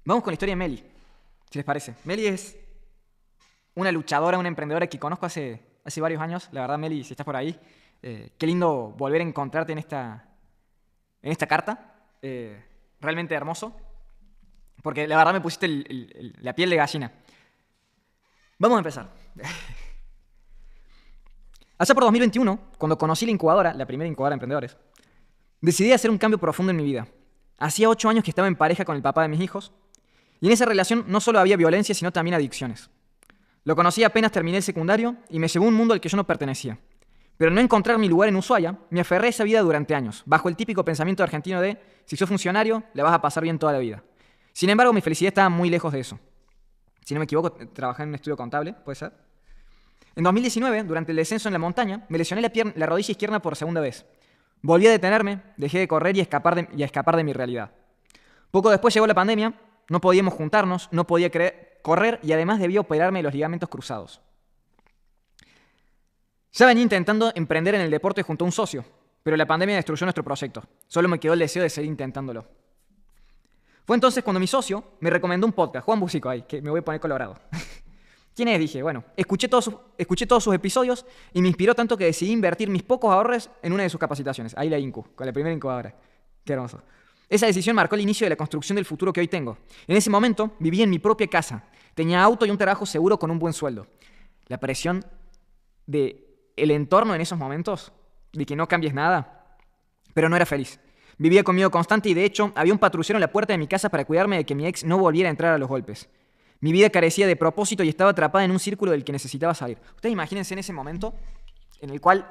Vamos con la historia de Meli, si les parece. Meli es una luchadora, una emprendedora que conozco hace varios años. La verdad, Meli, si estás por ahí, qué lindo volver a encontrarte en esta carta. Realmente hermoso. Porque la verdad me pusiste la piel de gallina. Vamos a empezar. Allá por 2021, cuando conocí la incubadora, la primera incubadora de emprendedores, decidí hacer un cambio profundo en mi vida. Hacía 8 años que estaba en pareja con el papá de mis hijos, y en esa relación no solo había violencia, sino también adicciones. Lo conocí apenas terminé el secundario y me llevó a un mundo al que yo no pertenecía. Pero al no encontrar mi lugar en Ushuaia, me aferré a esa vida durante años, bajo el típico pensamiento argentino de si sos funcionario, la vas a pasar bien toda la vida. Sin embargo, mi felicidad estaba muy lejos de eso. Si no me equivoco, trabajé en un estudio contable, ¿puede ser? En 2019, durante el descenso en la montaña, me lesioné la rodilla izquierda por segunda vez. Volví a detenerme, dejé de correr y a escapar de mi realidad. Poco después llegó la pandemia, no podíamos juntarnos, no podía correr y además debía operarme de los ligamentos cruzados. Ya venía intentando emprender en el deporte junto a un socio, pero la pandemia destruyó nuestro proyecto. Solo me quedó el deseo de seguir intentándolo. Fue entonces cuando mi socio me recomendó un podcast, Juan Busico, ahí, que me voy a poner colorado. ¿Quién es? Dije, bueno, escuché todos sus episodios y me inspiró tanto que decidí invertir mis pocos ahorros en una de sus capacitaciones. Ahí la Incu, con la primera incubadora. Qué hermoso. Esa decisión marcó el inicio de la construcción del futuro que hoy tengo. En ese momento vivía en mi propia casa. Tenía auto y un trabajo seguro con un buen sueldo. La presión del entorno en esos momentos, de que no cambies nada, pero no era feliz. Vivía con miedo constante y de hecho había un patrullero en la puerta de mi casa para cuidarme de que mi ex no volviera a entrar a los golpes. Mi vida carecía de propósito y estaba atrapada en un círculo del que necesitaba salir. Ustedes imagínense en ese momento en el cual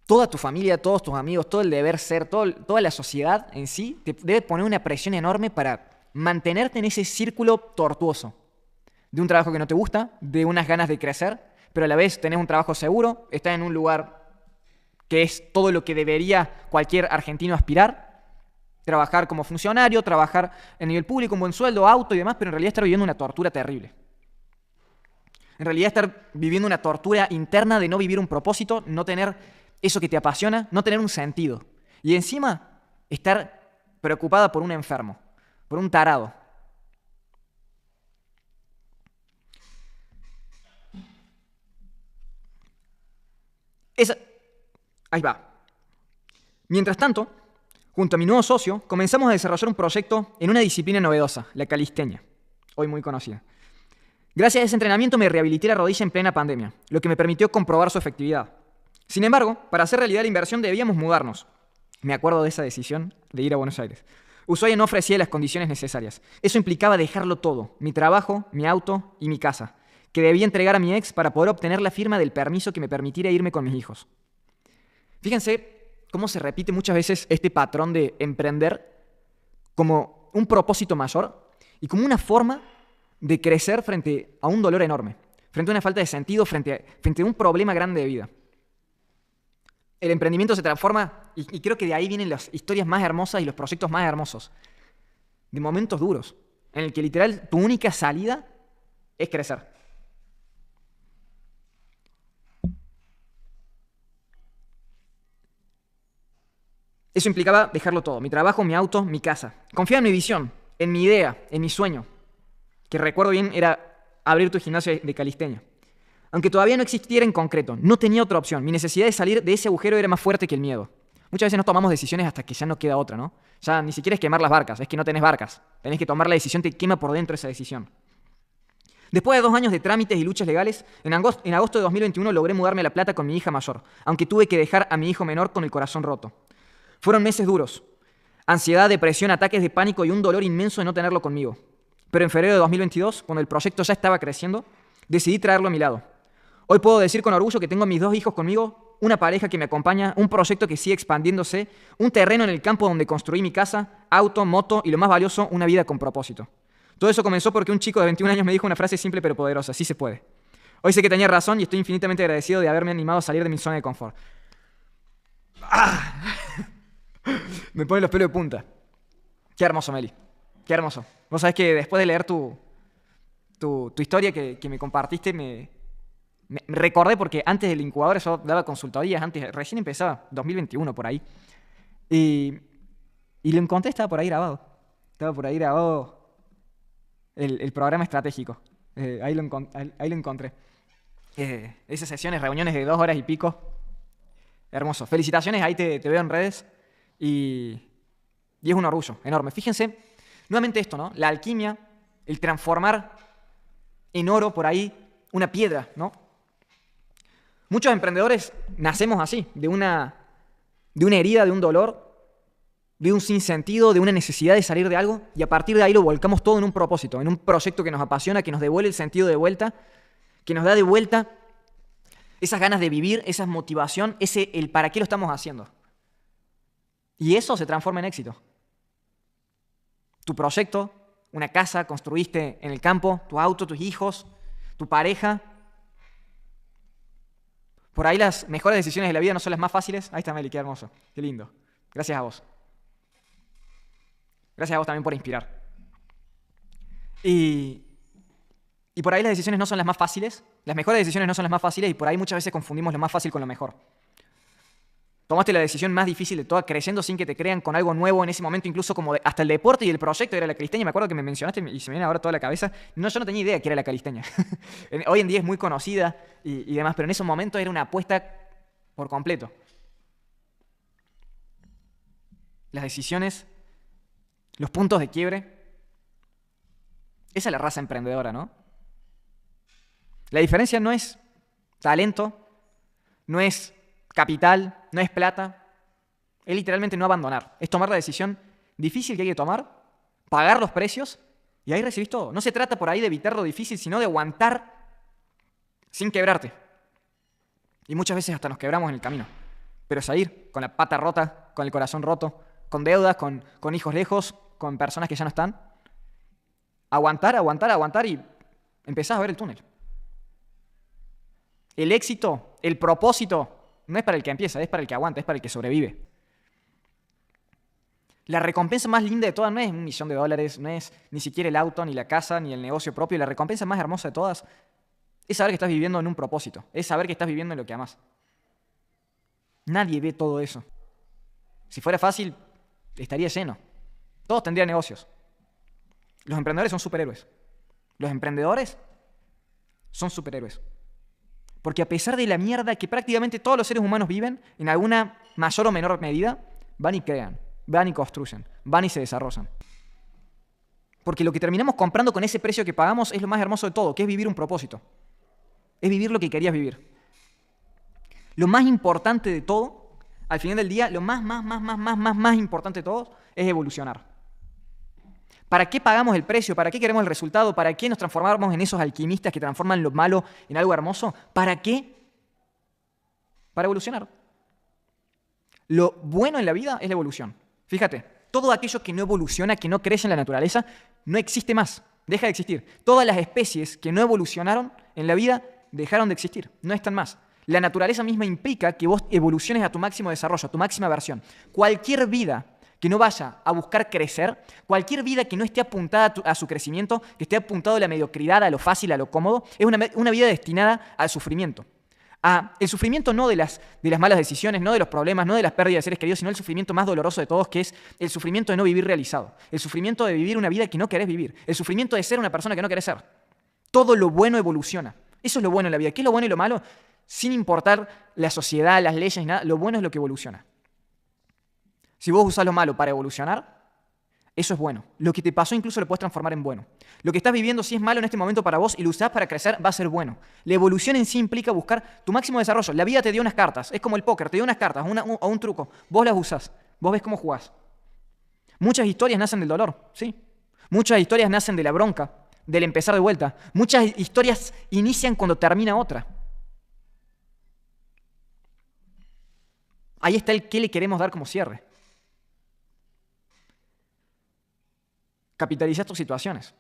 toda tu familia, todos tus amigos, todo el deber ser, toda la sociedad en sí te debe poner una presión enorme para mantenerte en ese círculo tortuoso. De un trabajo que no te gusta, de unas ganas de crecer, pero a la vez tenés un trabajo seguro, estás en un lugar que es todo lo que debería cualquier argentino aspirar. Trabajar como funcionario, trabajar en nivel público, un buen sueldo, auto y demás, pero en realidad estar viviendo una tortura terrible. En realidad estar viviendo una tortura interna de no vivir un propósito, no tener eso que te apasiona, no tener un sentido. Y encima, estar preocupada por un enfermo, por un tarado. Ahí va. Mientras tanto, junto a mi nuevo socio, comenzamos a desarrollar un proyecto en una disciplina novedosa, la calistenia, hoy muy conocida. Gracias a ese entrenamiento me rehabilité la rodilla en plena pandemia, lo que me permitió comprobar su efectividad. Sin embargo, para hacer realidad la inversión debíamos mudarnos. Me acuerdo de esa decisión de ir a Buenos Aires. Ushuaia no ofrecía las condiciones necesarias. Eso implicaba dejarlo todo, mi trabajo, mi auto y mi casa, que debía entregar a mi ex para poder obtener la firma del permiso que me permitiera irme con mis hijos. Fíjense cómo se repite muchas veces este patrón de emprender como un propósito mayor y como una forma de crecer frente a un dolor enorme, frente a una falta de sentido, frente a un problema grande de vida. El emprendimiento se transforma, y creo que de ahí vienen las historias más hermosas y los proyectos más hermosos, de momentos duros, en el que literal tu única salida es crecer. Eso implicaba dejarlo todo, mi trabajo, mi auto, mi casa. Confiaba en mi visión, en mi idea, en mi sueño, que recuerdo bien era abrir tu gimnasio de calistenia. Aunque todavía no existiera en concreto, no tenía otra opción. Mi necesidad de salir de ese agujero era más fuerte que el miedo. Muchas veces no tomamos decisiones hasta que ya no queda otra, ¿no? Ya ni siquiera es quemar las barcas, es que no tenés barcas. Tenés que tomar la decisión, te quema por dentro esa decisión. Después de 2 años de trámites y luchas legales, en agosto de 2021 logré mudarme a La Plata con mi hija mayor, aunque tuve que dejar a mi hijo menor con el corazón roto. Fueron meses duros. Ansiedad, depresión, ataques de pánico y un dolor inmenso de no tenerlo conmigo. Pero en febrero de 2022, cuando el proyecto ya estaba creciendo, decidí traerlo a mi lado. Hoy puedo decir con orgullo que tengo a mis 2 hijos conmigo, una pareja que me acompaña, un proyecto que sigue expandiéndose, un terreno en el campo donde construí mi casa, auto, moto y lo más valioso, una vida con propósito. Todo eso comenzó porque un chico de 21 años me dijo una frase simple pero poderosa: sí se puede. Hoy sé que tenía razón y estoy infinitamente agradecido de haberme animado a salir de mi zona de confort. ¡Ah! Me pone los pelos de punta. Qué hermoso, Meli. Qué hermoso. Vos sabés que después de leer tu historia que me compartiste, me recordé porque antes del incubador yo daba consultorías, recién empezaba, 2021 por ahí. Y lo encontré, estaba por ahí grabado. Estaba por ahí grabado el programa estratégico. Ahí lo encontré. Esas sesiones, reuniones de 2 horas y pico. Hermoso. Felicitaciones, ahí te veo en redes. Y es un orgullo enorme. Fíjense, nuevamente esto, ¿no? La alquimia, el transformar en oro por ahí una piedra, ¿no? Muchos emprendedores nacemos así, de una herida, de un dolor, de un sinsentido, de una necesidad de salir de algo, y a partir de ahí lo volcamos todo en un propósito, en un proyecto que nos apasiona, que nos devuelve el sentido de vuelta, que nos da de vuelta esas ganas de vivir, esa motivación, el para qué lo estamos haciendo. Y eso se transforma en éxito. Tu proyecto, una casa construiste en el campo, tu auto, tus hijos, tu pareja. Por ahí las mejores decisiones de la vida no son las más fáciles. Ahí está Meli, qué hermoso, qué lindo. Gracias a vos. Gracias a vos también por inspirar. Y por ahí las decisiones no son las más fáciles. Las mejores decisiones no son las más fáciles y por ahí muchas veces confundimos lo más fácil con lo mejor. Tomaste la decisión más difícil de todas, creciendo sin que te crean con algo nuevo en ese momento, incluso como hasta el deporte y el proyecto era la calistenia. Me acuerdo que me mencionaste y se me viene ahora toda la cabeza. No, yo no tenía idea que era la calistenia. Hoy en día es muy conocida y demás, pero en ese momento era una apuesta por completo. Las decisiones, los puntos de quiebre. Esa es la raza emprendedora, ¿no? La diferencia no es talento, no es capital, no es plata, es literalmente no abandonar. Es tomar la decisión difícil que hay que tomar, pagar los precios y ahí recibís todo. No se trata por ahí de evitar lo difícil, sino de aguantar sin quebrarte. Y muchas veces hasta nos quebramos en el camino. Pero salir con la pata rota, con el corazón roto, con deudas, con hijos lejos, con personas que ya no están. Aguantar, aguantar, aguantar y empezás a ver el túnel. El éxito, el propósito, no es para el que empieza, es para el que aguanta, es para el que sobrevive. La recompensa más linda de todas no es $1.000.000, no es ni siquiera el auto, ni la casa, ni el negocio propio. La recompensa más hermosa de todas es saber que estás viviendo en un propósito, es saber que estás viviendo en lo que amás. Nadie ve todo eso. Si fuera fácil, estaría lleno. Todos tendrían negocios. Los emprendedores son superhéroes. Los emprendedores son superhéroes. Porque a pesar de la mierda que prácticamente todos los seres humanos viven, en alguna mayor o menor medida, van y crean, van y construyen, van y se desarrollan. Porque lo que terminamos comprando con ese precio que pagamos es lo más hermoso de todo, que es vivir un propósito. Es vivir lo que querías vivir. Lo más importante de todo, al final del día, lo más importante de todo, es evolucionar. ¿Para qué pagamos el precio? ¿Para qué queremos el resultado? ¿Para qué nos transformamos en esos alquimistas que transforman lo malo en algo hermoso? ¿Para qué? Para evolucionar. Lo bueno en la vida es la evolución. Fíjate, todo aquello que no evoluciona, que no crece en la naturaleza, no existe más. Deja de existir. Todas las especies que no evolucionaron en la vida dejaron de existir. No están más. La naturaleza misma implica que vos evoluciones a tu máximo desarrollo, a tu máxima versión. Cualquier vida que no vaya a buscar crecer, cualquier vida que no esté apuntada a su crecimiento, que esté apuntada a la mediocridad, a lo fácil, a lo cómodo, es una vida destinada al sufrimiento. El sufrimiento no de las malas decisiones, no de los problemas, no de las pérdidas de seres queridos, sino el sufrimiento más doloroso de todos, que es el sufrimiento de no vivir realizado, el sufrimiento de vivir una vida que no querés vivir, el sufrimiento de ser una persona que no querés ser. Todo lo bueno evoluciona. Eso es lo bueno en la vida. ¿Qué es lo bueno y lo malo? Sin importar la sociedad, las leyes, nada, lo bueno es lo que evoluciona. Si vos usás lo malo para evolucionar, eso es bueno. Lo que te pasó incluso lo puedes transformar en bueno. Lo que estás viviendo, si es malo en este momento para vos y lo usás para crecer, va a ser bueno. La evolución en sí implica buscar tu máximo desarrollo. La vida te dio unas cartas. Es como el póker, te dio unas cartas o un truco. Vos las usás. Vos ves cómo jugás. Muchas historias nacen del dolor, ¿sí? Muchas historias nacen de la bronca, del empezar de vuelta. Muchas historias inician cuando termina otra. Ahí está el qué le queremos dar como cierre. Capitalizar tus situaciones.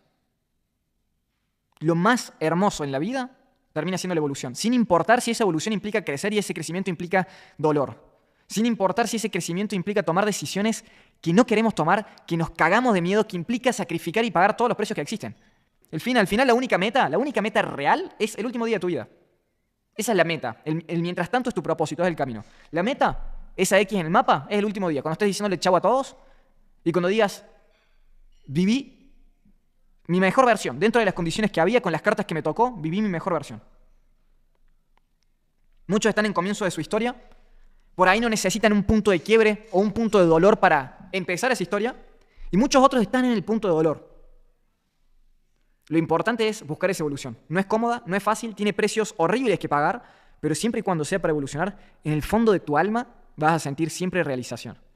Lo más hermoso en la vida termina siendo la evolución, sin importar si esa evolución implica crecer y ese crecimiento implica dolor, sin importar si ese crecimiento implica tomar decisiones que no queremos tomar, que nos cagamos de miedo, que implica sacrificar y pagar todos los precios que existen. Al final la única meta real es el último día de tu vida. Esa es la meta. El mientras tanto es tu propósito, es el camino. La meta, esa X en el mapa, es el último día. Cuando estés diciéndole chau a todos y cuando digas viví mi mejor versión. Dentro de las condiciones que había, con las cartas que me tocó, viví mi mejor versión. Muchos están en comienzo de su historia. Por ahí no necesitan un punto de quiebre o un punto de dolor para empezar esa historia. Y muchos otros están en el punto de dolor. Lo importante es buscar esa evolución. No es cómoda, no es fácil, tiene precios horribles que pagar, pero siempre y cuando sea para evolucionar, en el fondo de tu alma vas a sentir siempre realización.